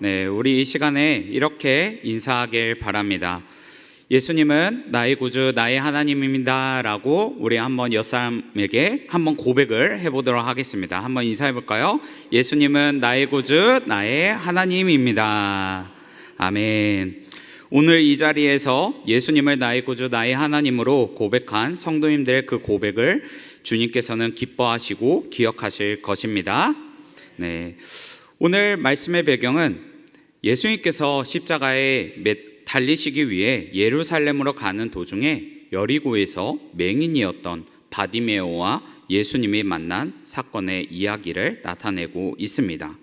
네, 우리 이 시간에 이렇게 인사하길 바랍니다. 예수님은 나의 구주, 나의 하나님입니다 라고 우리 한번 옆사람에게 한번 고백을 해보도록 하겠습니다. 한번 인사해 볼까요? 예수님은 나의 구주, 나의 하나님입니다. 아멘. 오늘 이 자리에서 예수님을 나의 구주, 나의 하나님으로 고백한 성도님들의 그 고백을 주님께서는 기뻐하시고 기억하실 것입니다. 네, 오늘 말씀의 배경은 예수님께서 십자가에 달리시기 위해 예루살렘으로 가는 도중에 여리고에서 맹인이었던 바디메오와 예수님이 만난 사건의 이야기를 나타내고 있습니다.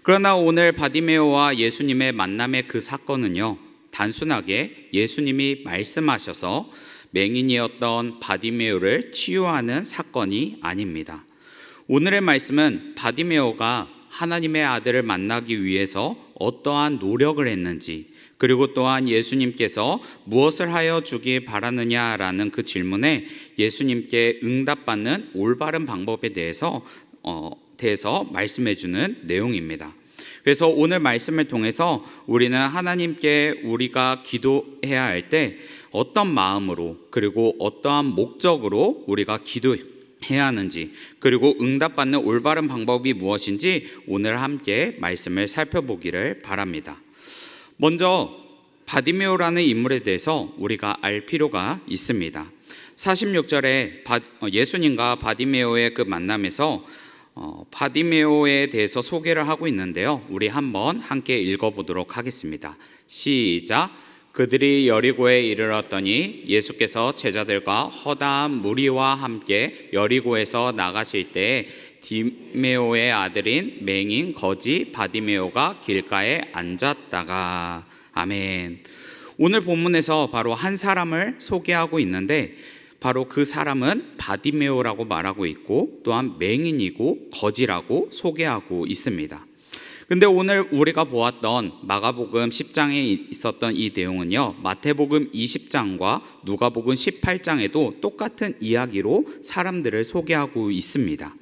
그러나 오늘 바디메오와 예수님의 만남의 그 사건은요, 단순하게 예수님이 말씀하셔서 맹인이었던 바디메오를 치유하는 사건이 아닙니다. 오늘의 말씀은 바디메오가 하나님의 아들을 만나기 위해서 어떠한 노력을 했는지, 그리고 또한 예수님께서 무엇을 하여 주길 바라느냐라는 그 질문에 예수님께 응답받는 올바른 방법에 대해서 말씀해 주는 내용입니다. 그래서 오늘 말씀을 통해서 우리는 하나님께 우리가 기도해야 할 때 어떤 마음으로, 그리고 어떠한 목적으로 우리가 기도해야 하는지, 그리고 응답받는 올바른 방법이 무엇인지 오늘 함께 말씀을 살펴보기를 바랍니다. 먼저 바디메오라는 인물에 대해서 우리가 알 필요가 있습니다. 46절에 예수님과 바디메오의 그 만남에서 바디메오에 대해서 소개를 하고 있는데요, 우리 한번 함께 읽어보도록 하겠습니다. 시작. 그들이 여리고에 이르렀더니 예수께서 제자들과 허다한 무리와 함께 여리고에서 나가실 때에 디메오의 아들인 맹인 거지 바디메오가 길가에 앉았다가. 아멘. 오늘 본문에서 바로 한 사람을 소개하고 있는데, 바로 그 사람은 바디메오라고 말하고 있고, 또한 맹인이고 거지라고 소개하고 있습니다. 근데 오늘 우리가 보았던 마가복음 10장에 있었던 이 내용은요, 마태복음 20장과 누가복음 18장에도 똑같은 이야기로 사람들을 소개하고 있습니다.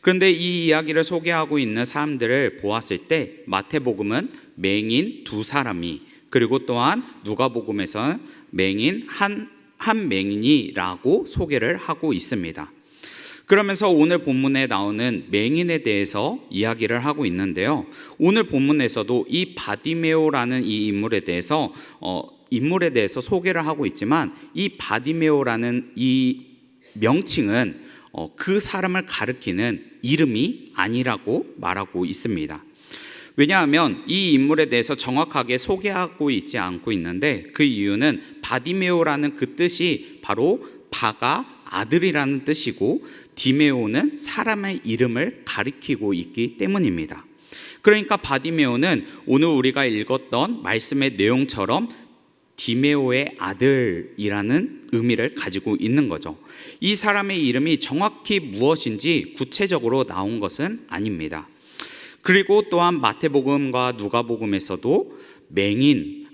그런데 이 이야기를 소개하고 있는 사람들을 보았을 때 마태복음은 맹인 두 사람이, 그리고 또한 누가복음에서는 맹인 한 맹인이라고 소개를 하고 있습니다. 그러면서 오늘 본문에 나오는 맹인에 대해서 이야기를 하고 있는데요, 오늘 본문에서도 이 바디메오라는 이 인물에 대해서 소개를 하고 있지만, 이 바디메오라는 이 명칭은 그 사람을 가리키는 이름이 아니라고 말하고 있습니다. 왜냐하면 이 인물에 대해서 정확하게 소개하고 있지 않고 있는데, 그 이유는 바디메오라는 그 뜻이 바로 바가 아들이라는 뜻이고, 디메오는 사람의 이름을 가리키고 있기 때문입니다. 그러니까 바디메오는 오늘 우리가 읽었던 말씀의 내용처럼 디메오의 아들이라는 의미를 가지고 있는 거죠. 이 사람의 이름이 정확히 무엇인지 구체적으로 나온 것은 아닙니다. 그리고 또한 마태복음과 누가복음에서도 맹인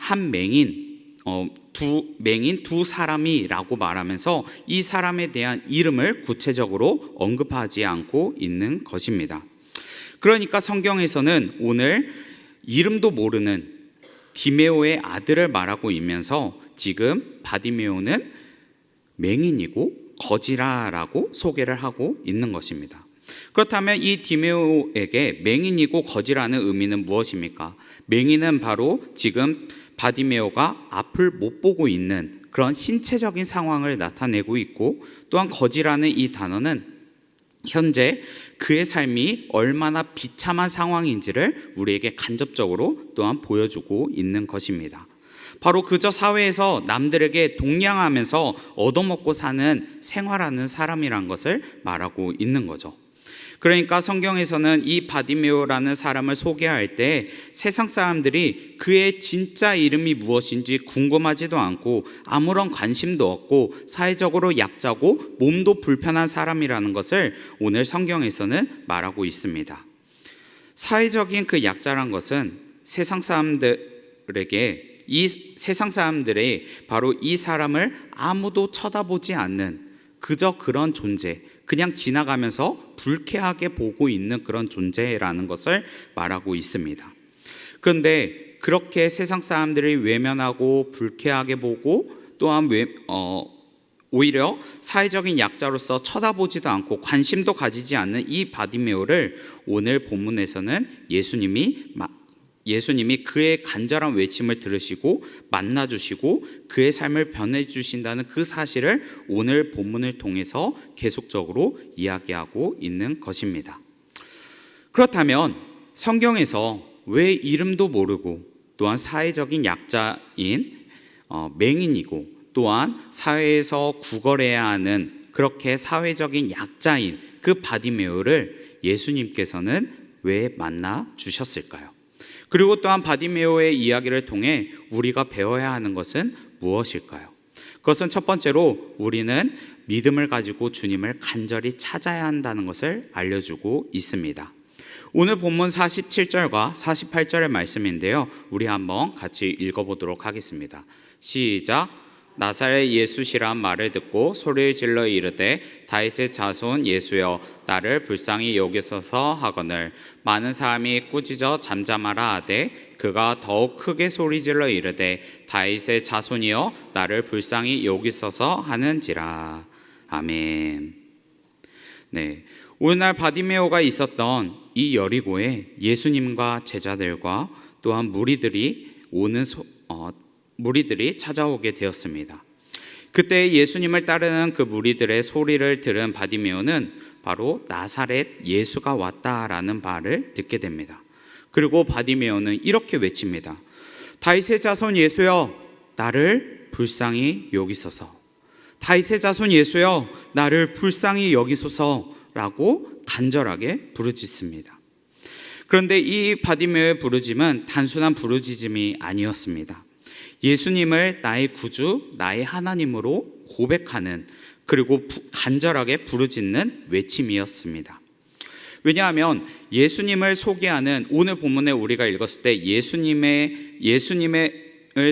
두 사람이라고 말하면서 이 사람에 대한 이름을 구체적으로 언급하지 않고 있는 것입니다. 그러니까 성경에서는 오늘 이름도 모르는 디메오의 아들을 말하고 있면서 지금 바디메오는 맹인이고 거지라라고 소개를 하고 있는 것입니다. 그렇다면 이 디메오에게 맹인이고 거지라는 의미는 무엇입니까? 맹인은 바로 지금 바디메오가 앞을 못 보고 있는 그런 신체적인 상황을 나타내고 있고, 또한 거지라는 이 단어는 현재 그의 삶이 얼마나 비참한 상황인지를 우리에게 간접적으로 또한 보여주고 있는 것입니다. 바로 그저 사회에서 남들에게 동냥하면서 얻어먹고 사는 생활하는 사람이란 것을 말하고 있는 거죠. 그러니까 성경에서는 이 바디메오라는 사람을 소개할 때 세상 사람들이 그의 진짜 이름이 무엇인지 궁금하지도 않고 아무런 관심도 없고 사회적으로 약자고 몸도 불편한 사람이라는 것을 오늘 성경에서는 말하고 있습니다. 사회적인 그 약자란 것은 세상 사람들에게, 이 세상 사람들이 바로 이 사람을 아무도 쳐다보지 않는 그저 그런 존재, 그냥 지나가면서 불쾌하게 보고 있는 그런 존재라는 것을 말하고 있습니다. 그런데 그렇게 세상 사람들이 외면하고 불쾌하게 보고 또한 오히려 사회적인 약자로서 쳐다보지도 않고 관심도 가지지 않는 이 바디메오를 오늘 본문에서는 예수님이 그의 간절한 외침을 들으시고 만나주시고 그의 삶을 변해주신다는 그 사실을 오늘 본문을 통해서 계속적으로 이야기하고 있는 것입니다. 그렇다면 성경에서 왜 이름도 모르고 또한 사회적인 약자인 맹인이고 또한 사회에서 구걸해야 하는 그렇게 사회적인 약자인 그 바디메오를 예수님께서는 왜 만나 주셨을까요? 그리고 또한 바디메오의 이야기를 통해 우리가 배워야 하는 것은 무엇일까요? 그것은 첫 번째로 우리는 믿음을 가지고 주님을 간절히 찾아야 한다는 것을 알려주고 있습니다. 오늘 본문 47절과 48절의 말씀인데요, 우리 한번 같이 읽어보도록 하겠습니다. 시작. 나사렛 예수시란 말을 듣고 소리를 질러 이르되 다윗의 자손 예수여 나를 불쌍히 여기소서 하거늘 많은 사람이 꾸짖어 잠잠하라 하되 그가 더욱 크게 소리질러 이르되 다윗의 자손이여 나를 불쌍히 여기소서 하는지라. 아멘. 네, 오늘날 바디메오가 있었던 이 여리고에 예수님과 제자들과 또한 무리들이 찾아오게 되었습니다. 그때 예수님을 따르는 그 무리들의 소리를 들은 바디메오는 바로 나사렛 예수가 왔다라는 말을 듣게 됩니다. 그리고 바디메오는 이렇게 외칩니다. 다윗의 자손 예수여 나를 불쌍히 여기소서. 다윗의 자손 예수여 나를 불쌍히 여기소서라고 간절하게 부르짖습니다. 그런데 이 바디메오의 부르짖음은 단순한 부르짖음이 아니었습니다. 예수님을 나의 구주, 나의 하나님으로 고백하는 그리고 간절하게 부르짖는 외침이었습니다. 왜냐하면 예수님을 소개하는 오늘 본문에 우리가 읽었을 때 예수님을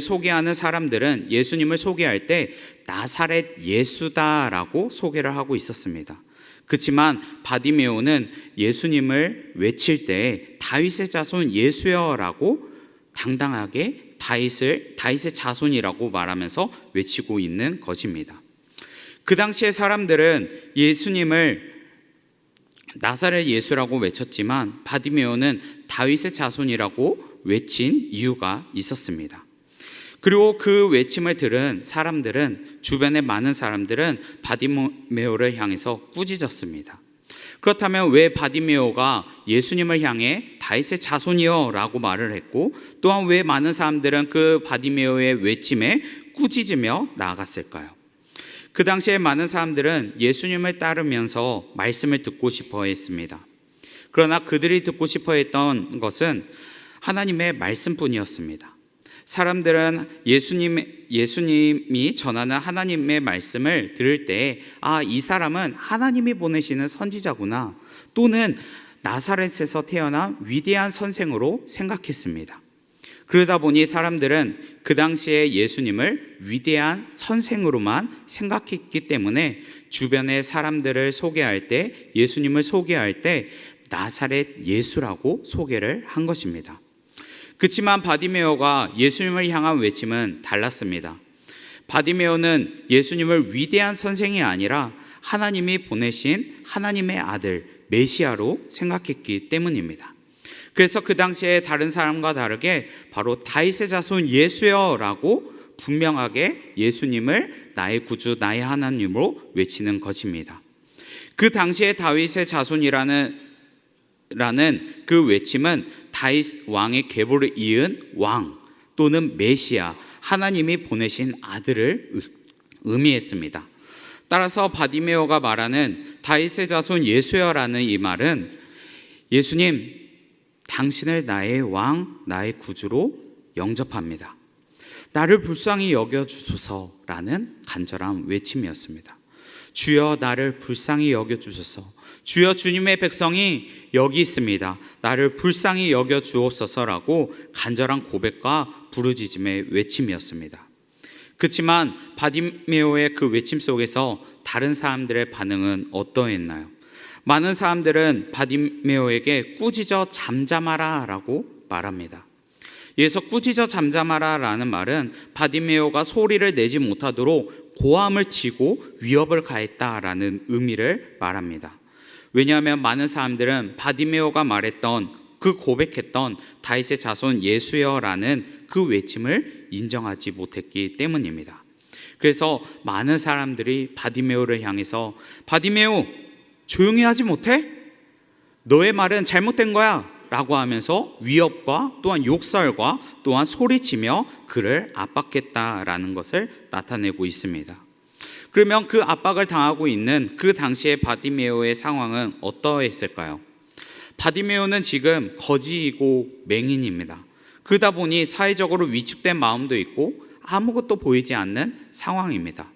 소개하는 사람들은 예수님을 소개할 때 나사렛 예수다라고 소개를 하고 있었습니다. 그렇지만 바디메오는 예수님을 외칠 때 다윗의 자손 예수여라고 당당하게 다윗의 자손이라고 말하면서 외치고 있는 것입니다. 그 당시의 사람들은 예수님을 나사렛 예수라고 외쳤지만 바디메오는 다윗의 자손이라고 외친 이유가 있었습니다. 그리고 그 외침을 들은 사람들은, 주변의 많은 사람들은 바디메오를 향해서 꾸짖었습니다. 그렇다면 왜 바디메오가 예수님을 향해 다윗의 자손이여 라고 말을 했고 또한 왜 많은 사람들은 그 바디메오의 외침에 꾸짖으며 나아갔을까요? 그 당시에 많은 사람들은 예수님을 따르면서 말씀을 듣고 싶어 했습니다. 그러나 그들이 듣고 싶어 했던 것은 하나님의 말씀뿐이었습니다. 사람들은 예수님이 전하는 하나님의 말씀을 들을 때 이 사람은 하나님이 보내시는 선지자구나, 또는 나사렛에서 태어난 위대한 선생으로 생각했습니다. 그러다 보니 사람들은 그 당시에 예수님을 위대한 선생으로만 생각했기 때문에 주변의 사람들을 소개할 때, 예수님을 소개할 때 나사렛 예수라고 소개를 한 것입니다. 그렇지만 바디메오가 예수님을 향한 외침은 달랐습니다. 바디메오는 예수님을 위대한 선생이 아니라 하나님이 보내신 하나님의 아들 메시아로 생각했기 때문입니다. 그래서 그 당시에 다른 사람과 다르게 바로 다윗의 자손 예수여라고 분명하게 예수님을 나의 구주, 나의 하나님으로 외치는 것입니다. 그 당시에 다윗의 자손이라는 그 외침은 다윗 왕의 계보를 이은 왕 또는 메시아, 하나님이 보내신 아들을 의미했습니다. 따라서 바디메오가 말하는 다윗의 자손 예수여라는 이 말은 예수님, 당신을 나의 왕, 나의 구주로 영접합니다. 나를 불쌍히 여겨주소서라는 간절한 외침이었습니다. 주여 나를 불쌍히 여겨주소서. 주여 주님의 백성이 여기 있습니다. 나를 불쌍히 여겨주옵소서라고 간절한 고백과 부르짖음의 외침이었습니다. 그렇지만 바디메오의 그 외침 속에서 다른 사람들의 반응은 어떠했나요? 많은 사람들은 바디메오에게 꾸짖어 잠잠하라 라고 말합니다. 여기서 꾸짖어 잠잠하라 라는 말은 바디메오가 소리를 내지 못하도록 고함을 치고 위협을 가했다라는 의미를 말합니다. 왜냐하면 많은 사람들은 바디메오가 말했던 그 고백했던 다윗의 자손 예수여라는 그 외침을 인정하지 못했기 때문입니다. 그래서 많은 사람들이 바디메오를 향해서 바디메오 조용히 하지 못해? 너의 말은 잘못된 거야 라고 하면서 위협과 또한 욕설과 또한 소리치며 그를 압박했다라는 것을 나타내고 있습니다. 그러면 그 압박을 당하고 있는 그 당시의 바디메오의 상황은 어떠했을까요? 바디메오는 지금 거지이고 맹인입니다. 그러다 보니 사회적으로 위축된 마음도 있고 아무것도 보이지 않는 상황입니다.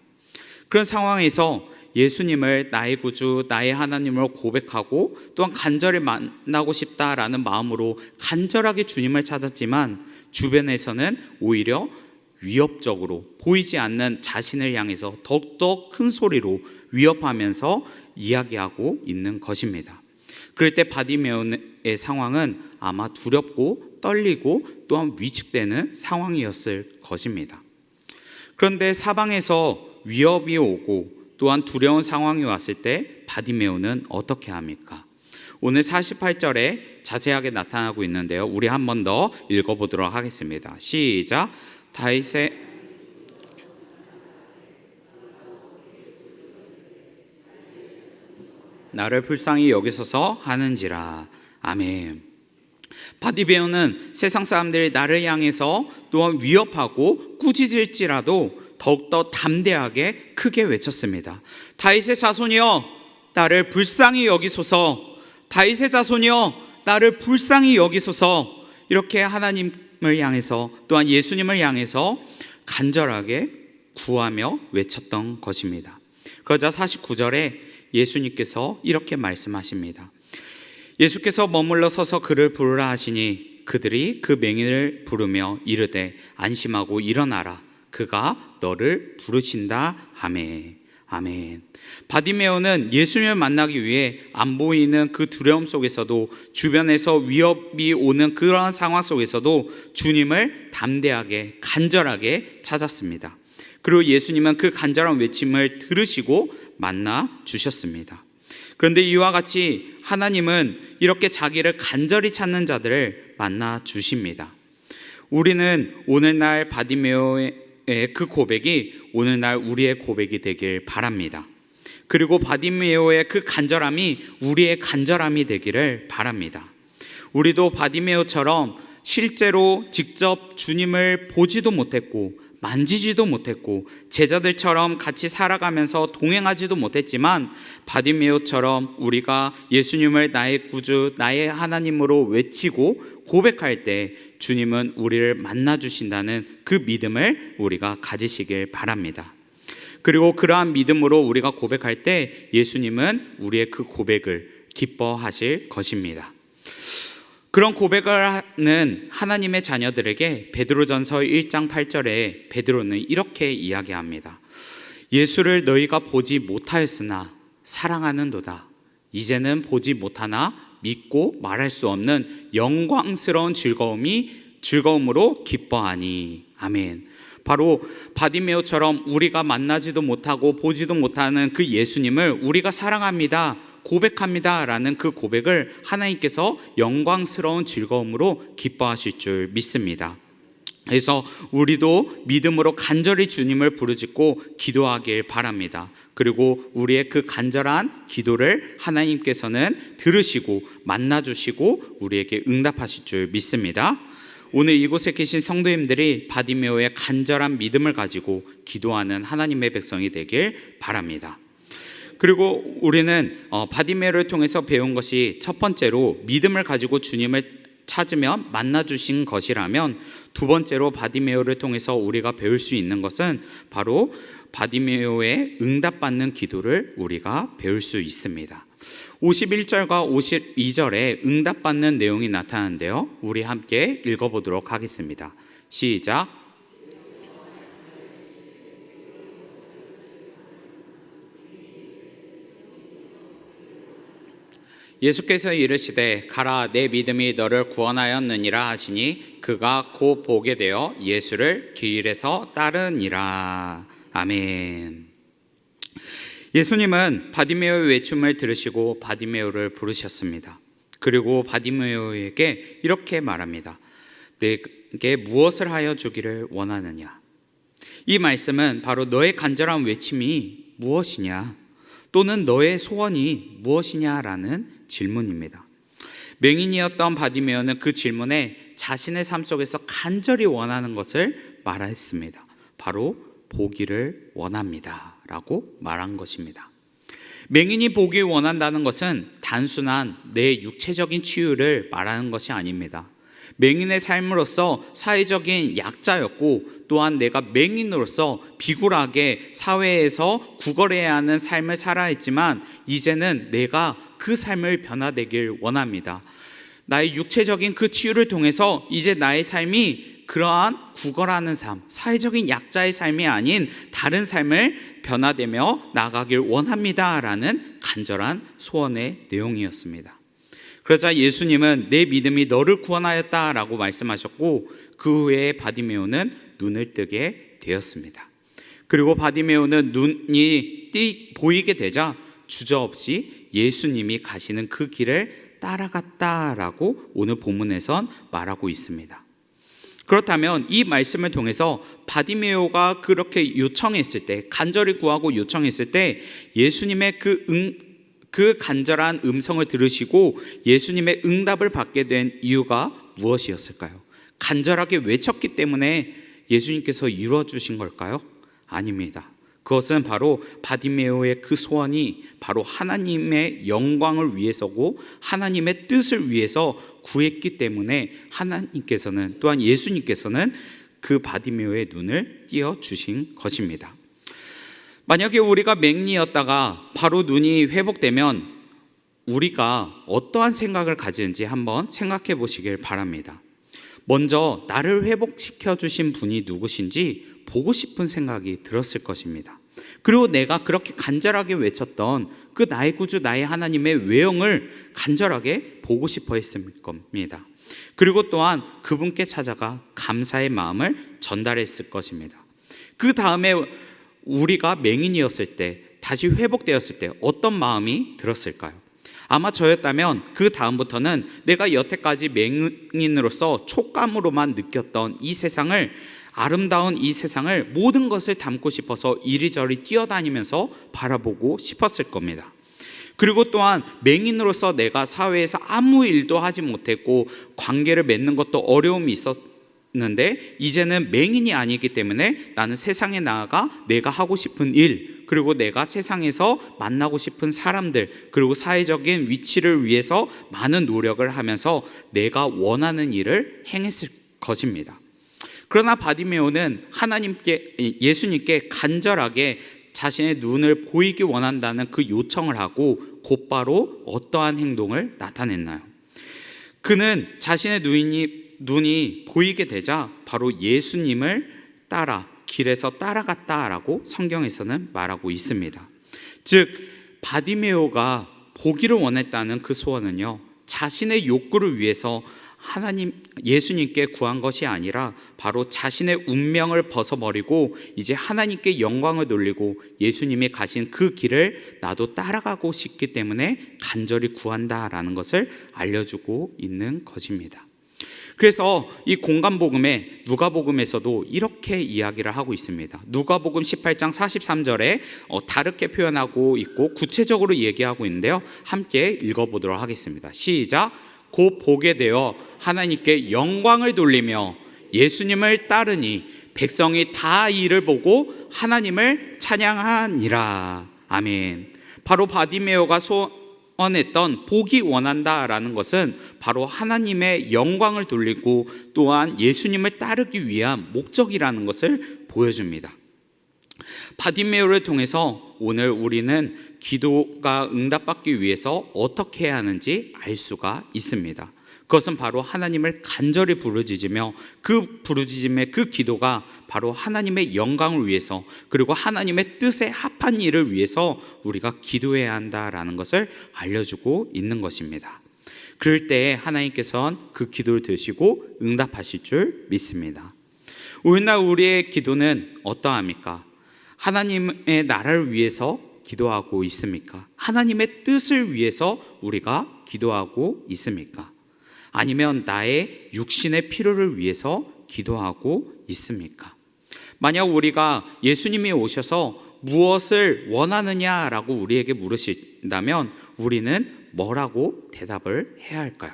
그런 상황에서 예수님을 나의 구주, 나의 하나님으로 고백하고 또한 간절히 만나고 싶다라는 마음으로 간절하게 주님을 찾았지만 주변에서는 오히려 위협적으로 보이지 않는 자신을 향해서 더욱더 큰 소리로 위협하면서 이야기하고 있는 것입니다. 그럴 때 바디메오의 상황은 아마 두렵고 떨리고 또한 위축되는 상황이었을 것입니다. 그런데 사방에서 위협이 오고 또한 두려운 상황이 왔을 때 바디메오는 어떻게 합니까? 오늘 48절에 자세하게 나타나고 있는데요. 우리 한 번 더 읽어보도록 하겠습니다. 시작. 다윗의 나를 불쌍히 여기소서 하는지라. 아멘. 바디메오는 세상 사람들이 나를 향해서 또한 위협하고 꾸짖을지라도 더욱더 담대하게 크게 외쳤습니다. 다윗의 자손이여 나를 불쌍히 여기소서. 다윗의 자손이여 나를 불쌍히 여기소서. 이렇게 하나님을 향해서 또한 예수님을 향해서 간절하게 구하며 외쳤던 것입니다. 그러자 49절에 예수님께서 이렇게 말씀하십니다. 예수께서 머물러 서서 그를 부르라 하시니 그들이 그 맹인을 부르며 이르되 안심하고 일어나라. 그가 너를 부르신다. 아멘. 아멘. 바디메오는 예수님을 만나기 위해 안 보이는 그 두려움 속에서도 주변에서 위협이 오는 그런 상황 속에서도 주님을 담대하게 간절하게 찾았습니다. 그리고 예수님은 그 간절한 외침을 들으시고 만나 주셨습니다. 그런데 이와 같이 하나님은 이렇게 자기를 간절히 찾는 자들을 만나 주십니다. 우리는 오늘날 바디메오의 그 고백이 오늘날 우리의 고백이 되길 바랍니다. 그리고 바디메오의 그 간절함이 우리의 간절함이 되기를 바랍니다. 우리도 바디메오처럼 실제로 직접 주님을 보지도 못했고 만지지도 못했고 제자들처럼 같이 살아가면서 동행하지도 못했지만 바디메오처럼 우리가 예수님을 나의 구주, 나의 하나님으로 외치고 고백할 때 주님은 우리를 만나주신다는 그 믿음을 우리가 가지시길 바랍니다. 그리고 그러한 믿음으로 우리가 고백할 때 예수님은 우리의 그 고백을 기뻐하실 것입니다. 그런 고백을 하는 하나님의 자녀들에게 베드로전서 1장 8절에 베드로는 이렇게 이야기합니다. 예수를 너희가 보지 못하였으나 사랑하는도다. 이제는 보지 못하나 믿고 말할 수 없는 영광스러운 즐거움으로 기뻐하니. 아멘. 바로 바디메오처럼 우리가 만나지도 못하고 보지도 못하는 그 예수님을 우리가 사랑합니다, 고백합니다 라는 그 고백을 하나님께서 영광스러운 즐거움으로 기뻐하실 줄 믿습니다. 그래서 우리도 믿음으로 간절히 주님을 부르짖고 기도하길 바랍니다. 그리고 우리의 그 간절한 기도를 하나님께서는 들으시고 만나주시고 우리에게 응답하실 줄 믿습니다. 오늘 이곳에 계신 성도님들이 바디메오의 간절한 믿음을 가지고 기도하는 하나님의 백성이 되길 바랍니다. 그리고 우리는 바디메오를 통해서 배운 것이 첫 번째로 믿음을 가지고 주님을 찾으면 만나주신 것이라면, 두 번째로 바디메오를 통해서 우리가 배울 수 있는 것은 바로 바디메오의 응답받는 기도를 우리가 배울 수 있습니다. 51절과 52절에 응답받는 내용이 나타나는데요, 우리 함께 읽어보도록 하겠습니다. 시작. 예수께서 이르시되 가라 내 믿음이 너를 구원하였느니라 하시니 그가 곧 보게 되어 예수를 길에서 따르니라. 아멘. 예수님은 바디메오의 외침을 들으시고 바디메오를 부르셨습니다. 그리고 바디메오에게 이렇게 말합니다. 내게 무엇을 하여 주기를 원하느냐? 이 말씀은 바로 너의 간절한 외침이 무엇이냐, 또는 너의 소원이 무엇이냐라는 질문입니다. 맹인이었던 바디메오는 그 질문에 자신의 삶 속에서 간절히 원하는 것을 말했습니다. 바로 보기를 원합니다 라고 말한 것입니다. 맹인이 보기 원한다는 것은 단순한 내 육체적인 치유를 말하는 것이 아닙니다. 맹인의 삶으로서 사회적인 약자였고, 또한 내가 맹인으로서 비굴하게 사회에서 구걸해야 하는 삶을 살아야 했지만 이제는 내가 그 삶을 변화되길 원합니다. 나의 육체적인 그 치유를 통해서 이제 나의 삶이 그러한 구걸하는 삶, 사회적인 약자의 삶이 아닌 다른 삶을 변화되며 나아가길 원합니다 라는 간절한 소원의 내용이었습니다. 그러자 예수님은 내 믿음이 너를 구원하였다 라고 말씀하셨고, 그 후에 바디메오는 눈을 뜨게 되었습니다. 그리고 바디메오는 눈이 보이게 되자 주저없이 예수님이 가시는 그 길을 따라갔다라고 오늘 본문에선 말하고 있습니다. 그렇다면 이 말씀을 통해서 바디메오가 그렇게 요청했을 때, 간절히 구하고 요청했을 때 예수님의 그 간절한 음성을 들으시고 예수님의 응답을 받게 된 이유가 무엇이었을까요? 간절하게 외쳤기 때문에 예수님께서 이루어 주신 걸까요? 아닙니다. 그것은 바로 바디메오의 그 소원이 바로 하나님의 영광을 위해서고 하나님의 뜻을 위해서 구했기 때문에 하나님께서는, 또한 예수님께서는 그 바디메오의 눈을 띄어주신 것입니다. 만약에 우리가 맹인이었다가 바로 눈이 회복되면 우리가 어떠한 생각을 가지는지 한번 생각해 보시길 바랍니다. 먼저 나를 회복시켜 주신 분이 누구신지 보고 싶은 생각이 들었을 것입니다. 그리고 내가 그렇게 간절하게 외쳤던 그 나의 구주, 나의 하나님의 외형을 간절하게 보고 싶어 했을 겁니다. 그리고 또한 그분께 찾아가 감사의 마음을 전달했을 것입니다. 그 다음에 우리가 맹인이었을 때, 다시 회복되었을 때 어떤 마음이 들었을까요? 아마 저였다면 그 다음부터는 내가 여태까지 맹인으로서 촉감으로만 느꼈던 이 세상을, 아름다운 이 세상을, 모든 것을 담고 싶어서 이리저리 뛰어다니면서 바라보고 싶었을 겁니다. 그리고 또한 맹인으로서 내가 사회에서 아무 일도 하지 못했고 관계를 맺는 것도 어려움이 있었는데 이제는 맹인이 아니기 때문에 나는 세상에 나아가 내가 하고 싶은 일, 그리고 내가 세상에서 만나고 싶은 사람들, 그리고 사회적인 위치를 위해서 많은 노력을 하면서 내가 원하는 일을 행했을 것입니다. 그러나 바디메오는 예수님께 간절하게 자신의 눈을 보이기 원한다는 그 요청을 하고 곧바로 어떠한 행동을 나타냈나요? 그는 자신의 눈이 보이게 되자 바로 예수님을 따라 길에서 따라갔다라고 성경에서는 말하고 있습니다. 즉 바디메오가 보기를 원했다는 그 소원은요, 자신의 욕구를 위해서 예수님께 구한 것이 아니라 바로 자신의 운명을 벗어버리고 이제 하나님께 영광을 돌리고 예수님이 가신 그 길을 나도 따라가고 싶기 때문에 간절히 구한다라는 것을 알려주고 있는 것입니다. 그래서 이 공간복음에 누가복음에서도 이렇게 이야기를 하고 있습니다. 누가복음 18장 43절에 다르게 표현하고 있고 구체적으로 얘기하고 있는데요, 함께 읽어보도록 하겠습니다. 시작. 곧 보게 되어 하나님께 영광을 돌리며 예수님을 따르니 백성이 다 이를 보고 하나님을 찬양하니라. 아멘. 바로 바디메오가 소원했던 보기 원한다라는 것은 바로 하나님의 영광을 돌리고 또한 예수님을 따르기 위한 목적이라는 것을 보여줍니다. 바디메오를 통해서 오늘 우리는 기도가 응답받기 위해서 어떻게 해야 하는지 알 수가 있습니다. 그것은 바로 하나님을 간절히 부르짖으며 그 부르짖음의 그 기도가 바로 하나님의 영광을 위해서, 그리고 하나님의 뜻에 합한 일을 위해서 우리가 기도해야 한다라는 것을 알려주고 있는 것입니다. 그럴 때에 하나님께서는 그 기도를 들으시고 응답하실 줄 믿습니다. 오늘날 우리의 기도는 어떠합니까? 하나님의 나라를 위해서 기도하고 있습니까? 하나님의 뜻을 위해서 우리가 기도하고 있습니까? 아니면 나의 육신의 필요를 위해서 기도하고 있습니까? 만약 우리가 예수님이 오셔서 무엇을 원하느냐라고 우리에게 물으신다면 우리는 뭐라고 대답을 해야 할까요?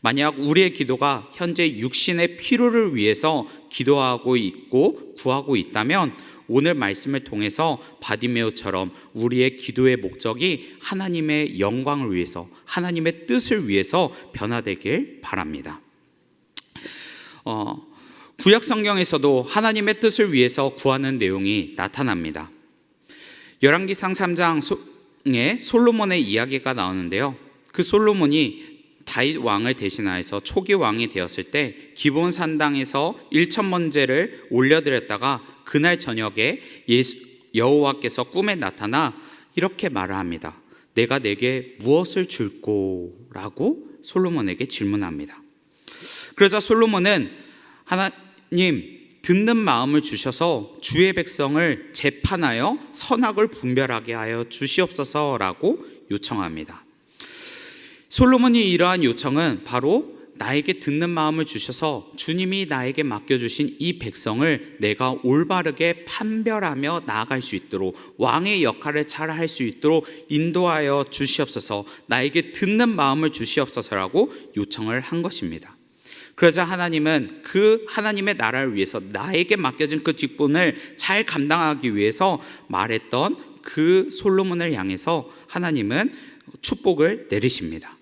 만약 우리의 기도가 현재 육신의 필요를 위해서 기도하고 있고 구하고 있다면 오늘 말씀을 통해서 바디메오처럼 우리의 기도의 목적이 하나님의 영광을 위해서, 하나님의 뜻을 위해서 변화되길 바랍니다. 구약 성경에서도 하나님의 뜻을 위해서 구하는 내용이 나타납니다. 열왕기상 3장에 솔로몬의 이야기가 나오는데요. 그 솔로몬이 다윗 왕을 대신하여서 초기 왕이 되었을 때 기브온 산당에서 1천번제를 올려드렸다가 그날 저녁에 여호와께서 꿈에 나타나 이렇게 말을 합니다. 내가 내게 무엇을 줄꼬? 라고 솔로몬에게 질문합니다. 그러자 솔로몬은 하나님, 듣는 마음을 주셔서 주의 백성을 재판하여 선악을 분별하게 하여 주시옵소서라고 요청합니다. 솔로몬이 이러한 요청은 바로 나에게 듣는 마음을 주셔서 주님이 나에게 맡겨주신 이 백성을 내가 올바르게 판별하며 나아갈 수 있도록, 왕의 역할을 잘 할 수 있도록 인도하여 주시옵소서, 나에게 듣는 마음을 주시옵소서라고 요청을 한 것입니다. 그러자 하나님은 그 하나님의 나라를 위해서 나에게 맡겨진 그 직분을 잘 감당하기 위해서 말했던 그 솔로몬을 향해서 하나님은 축복을 내리십니다.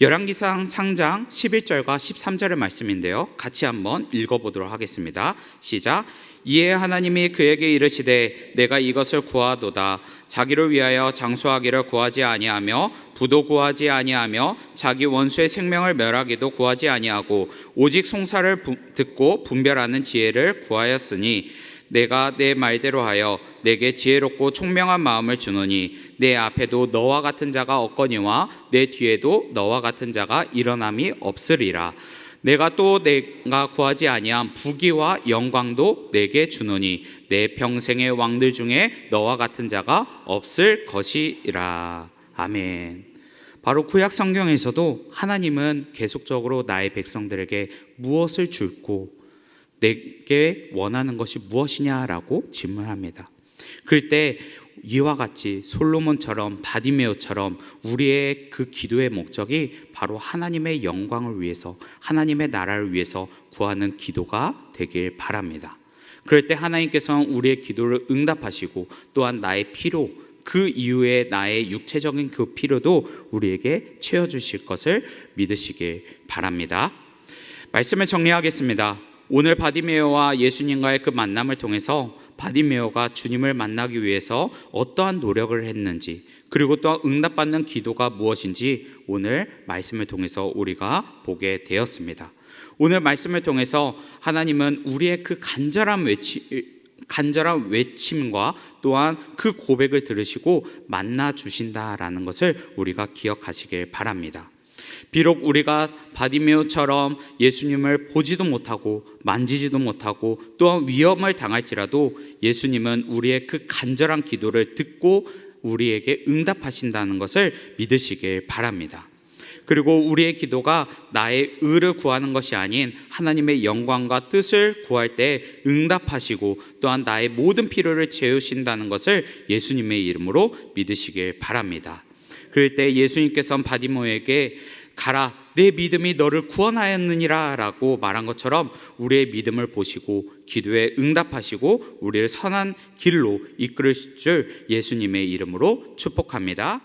열왕기상 3장 11절과 13절의 말씀인데요, 같이 한번 읽어보도록 하겠습니다. 시작. 이에 하나님이 그에게 이르시되 내가 이것을 구하도다. 자기를 위하여 장수하기를 구하지 아니하며 부도 구하지 아니하며 자기 원수의 생명을 멸하기도 구하지 아니하고 오직 송사를 듣고 분별하는 지혜를 구하였으니 내가 내 말대로 하여 내게 지혜롭고 총명한 마음을 주노니 내 앞에도 너와 같은 자가 없거니와 내 뒤에도 너와 같은 자가 일어남이 없으리라. 내가 구하지 아니한 부귀와 영광도 내게 주노니 내 평생의 왕들 중에 너와 같은 자가 없을 것이라. 아멘. 바로 구약 성경에서도 하나님은 계속적으로 나의 백성들에게 무엇을 줄고 내게 원하는 것이 무엇이냐라고 질문합니다. 그럴 때 이와 같이 솔로몬처럼 바디메오처럼 우리의 그 기도의 목적이 바로 하나님의 영광을 위해서, 하나님의 나라를 위해서 구하는 기도가 되길 바랍니다. 그럴 때 하나님께서는 우리의 기도를 응답하시고 또한 나의 필요, 그 이후에 나의 육체적인 그 필요도 우리에게 채워주실 것을 믿으시길 바랍니다. 말씀을 정리하겠습니다. 오늘 바디메오와 예수님과의 그 만남을 통해서 바디메오가 주님을 만나기 위해서 어떠한 노력을 했는지, 그리고 또 응답받는 기도가 무엇인지 오늘 말씀을 통해서 우리가 보게 되었습니다. 오늘 말씀을 통해서 하나님은 우리의 그 간절한 외침과 또한 그 고백을 들으시고 만나 주신다라는 것을 우리가 기억하시길 바랍니다. 비록 우리가 바디메오처럼 예수님을 보지도 못하고 만지지도 못하고 또한 위험을 당할지라도 예수님은 우리의 그 간절한 기도를 듣고 우리에게 응답하신다는 것을 믿으시길 바랍니다. 그리고 우리의 기도가 나의 의를 구하는 것이 아닌 하나님의 영광과 뜻을 구할 때 응답하시고 또한 나의 모든 필요를 채우신다는 것을 예수님의 이름으로 믿으시길 바랍니다. 그럴 때 예수님께서는 바디메오에게 가라, 내 믿음이 너를 구원하였느니라 라고 말한 것처럼 우리의 믿음을 보시고 기도에 응답하시고 우리를 선한 길로 이끌으실 줄 예수님의 이름으로 축복합니다.